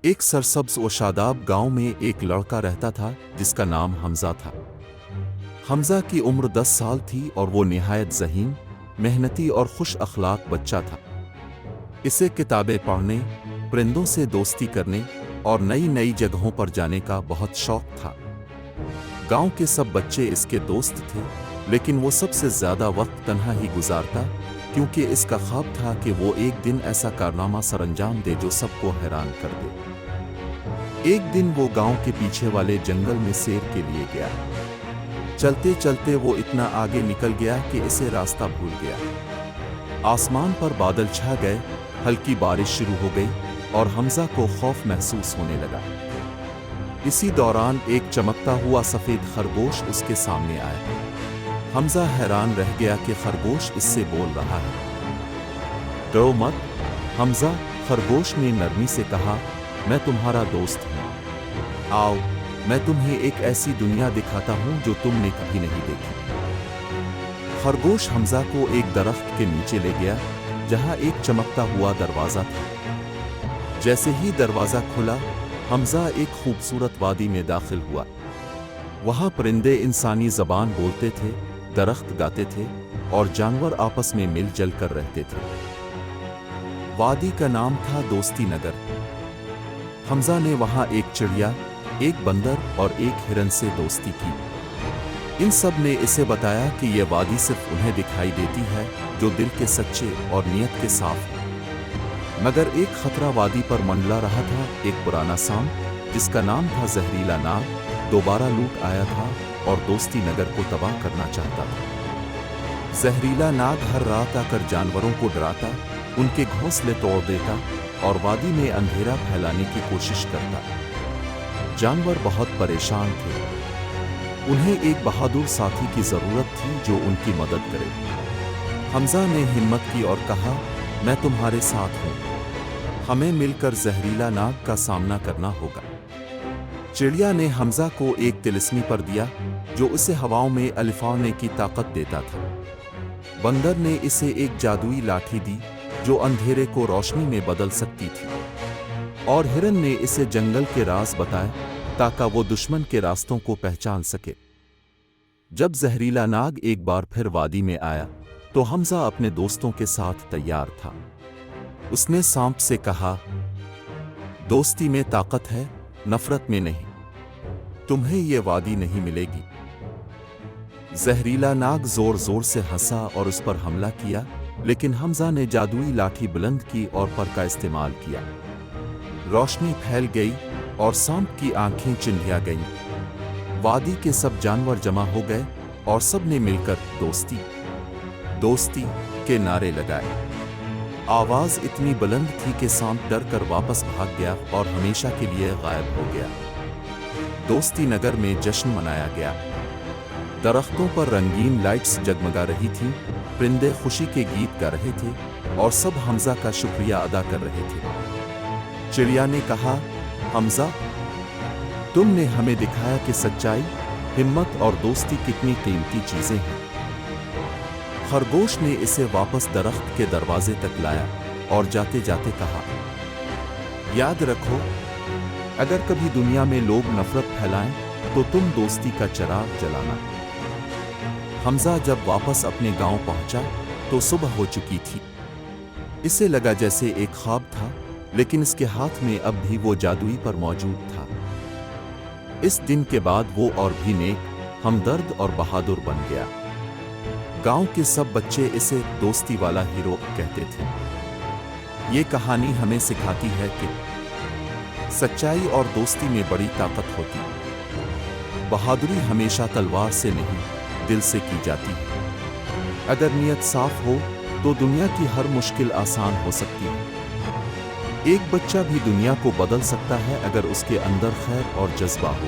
ایک سرسبز و شاداب گاؤں میں ایک لڑکا رہتا تھا جس کا نام حمزہ تھا۔ حمزہ کی عمر 10 سال تھی اور وہ نہایت ذہین، محنتی اور خوش اخلاق بچہ تھا۔ اسے کتابیں پڑھنے، پرندوں سے دوستی کرنے اور نئی نئی جگہوں پر جانے کا بہت شوق تھا۔ گاؤں کے سب بچے اس کے دوست تھے، لیکن وہ سب سے زیادہ وقت تنہا ہی گزارتا، کیونکہ اس کا خواب تھا کہ وہ ایک دن ایسا کارنامہ سر انجام دے جو سب کو حیران کر دے۔ ایک دن وہ گاؤں کے پیچھے والے جنگل میں سیر کے لیے گیا۔ چلتے چلتے وہ اتنا آگے نکل گیا کہ اسے راستہ بھول گیا۔ آسمان پر بادل چھا گئے، ہلکی بارش شروع ہو گئی اور حمزہ کو خوف محسوس ہونے لگا۔ اسی دوران ایک چمکتا ہوا سفید خرگوش اس کے سامنے آیا۔ حمزہ حیران رہ گیا کہ خرگوش اس سے بول رہا ہے۔ ڈرو مت حمزہ، خرگوش نے نرمی سے کہا، میں تمہارا دوست ہوں۔ آؤ، میں تمہیں ایک ایسی دنیا دکھاتا ہوں جو تم نے کبھی نہیں دیکھی۔ خرگوش حمزہ کو ایک درخت کے نیچے لے گیا جہاں ایک چمکتا ہوا دروازہ تھا۔ جیسے ہی دروازہ کھلا، حمزہ ایک خوبصورت وادی میں داخل ہوا۔ وہاں پرندے انسانی زبان بولتے تھے، درخت گاتے تھے اور جانور آپس میں مل جل کر رہتے تھے۔ وادی کا نام تھا دوستی نگر۔ حمزہ نے وہاں ایک چڑیا، ایک بندر اور ایک ہرن سے دوستی کی۔ ان سب نے اسے بتایا کہ یہ وادی صرف انہیں دکھائی دیتی ہے جو دل کے سچے اور نیت کے صاف ہیں۔ مگر ایک خطرہ وادی پر منڈلا رہا تھا۔ ایک پرانا سانپ جس کا نام تھا زہریلا ناگ دوبارہ لوٹ آیا تھا اور دوستی نگر کو تباہ کرنا چاہتا تھا۔ زہریلا ناگ ہر رات آ کر جانوروں کو ڈراتا، ان کے گھونسلے توڑ دیتا اور وادی میں اندھیرا پھیلانے کی کوشش کرتا۔ جانور بہت پریشان تھے۔ انہیں ایک بہادر ساتھی کی ضرورت تھی جو ان کی مدد کرے۔ حمزہ نے ہمت کی اور کہا، میں تمہارے ساتھ ہوں، ہمیں مل کر زہریلا ناگ کا سامنا کرنا ہوگا۔ چڑیا نے حمزہ کو ایک طلسمی پر دیا جو اسے ہواؤں میں الفانے کی طاقت دیتا تھا۔ بندر نے اسے ایک جادوئی لاٹھی دی جو اندھیرے کو روشنی میں بدل سکتی تھی، اور ہرن نے اسے جنگل کے راز بتائے تاکہ وہ دشمن کے راستوں کو پہچان سکے۔ جب زہریلا ناگ ایک بار پھر وادی میں آیا تو حمزہ اپنے دوستوں کے ساتھ تیار تھا۔ اس نے سانپ سے کہا، دوستی میں طاقت ہے، نفرت میں نہیں، تمہیں یہ وادی نہیں ملے گی۔ زہریلا ناگ زور زور سے ہنسا اور اس پر حملہ کیا، لیکن حمزہ نے جادوئی لاٹھی بلند کی اور پر کا استعمال کیا۔ روشنی پھیل گئی اور سانپ کی آنکھیں چندھیا گئیں۔ وادی کے سب جانور جمع ہو گئے اور سب نے مل کر دوستی دوستی کے نعرے لگائے۔ آواز اتنی بلند تھی کہ سانپ ڈر کر واپس بھاگ گیا اور ہمیشہ کے لیے غائب ہو گیا۔ دوستی نگر میں جشن منایا گیا۔ درختوں پر رنگین لائٹس جگمگا رہی تھیں، پرندے خوشی کے گیت گا رہے تھے اور سب حمزہ کا شکریہ ادا کر رہے تھے۔ چڑیا نے کہا، حمزہ، تم نے ہمیں دکھایا کہ سچائی، ہمت اور دوستی کتنی قیمتی چیزیں ہیں۔ خرگوش نے اسے واپس درخت کے دروازے تک لایا اور جاتے جاتے کہا، یاد رکھو، اگر کبھی دنیا میں لوگ نفرت پھیلائیں تو تم دوستی کا چراغ جلانا۔ حمزہ جب واپس اپنے گاؤں پہنچا تو صبح ہو چکی تھی۔ اسے لگا جیسے ایک خواب تھا، لیکن اس کے ہاتھ میں اب بھی وہ جادوئی پر موجود تھا۔ اس دن کے بعد وہ اور بھی نیک، ہمدرد اور بہادر بن گیا۔ گاؤں کے سب بچے اسے دوستی والا ہیرو کہتے تھے۔ یہ کہانی ہمیں سکھاتی ہے کہ سچائی اور دوستی میں بڑی طاقت ہوتی۔ بہادری ہمیشہ تلوار سے نہیں، دل سے کی جاتی ہے۔ اگر نیت صاف ہو تو دنیا کی ہر مشکل آسان ہو سکتی ہے۔ ایک بچہ بھی دنیا کو بدل سکتا ہے اگر اس کے اندر خیر اور جذبہ ہو۔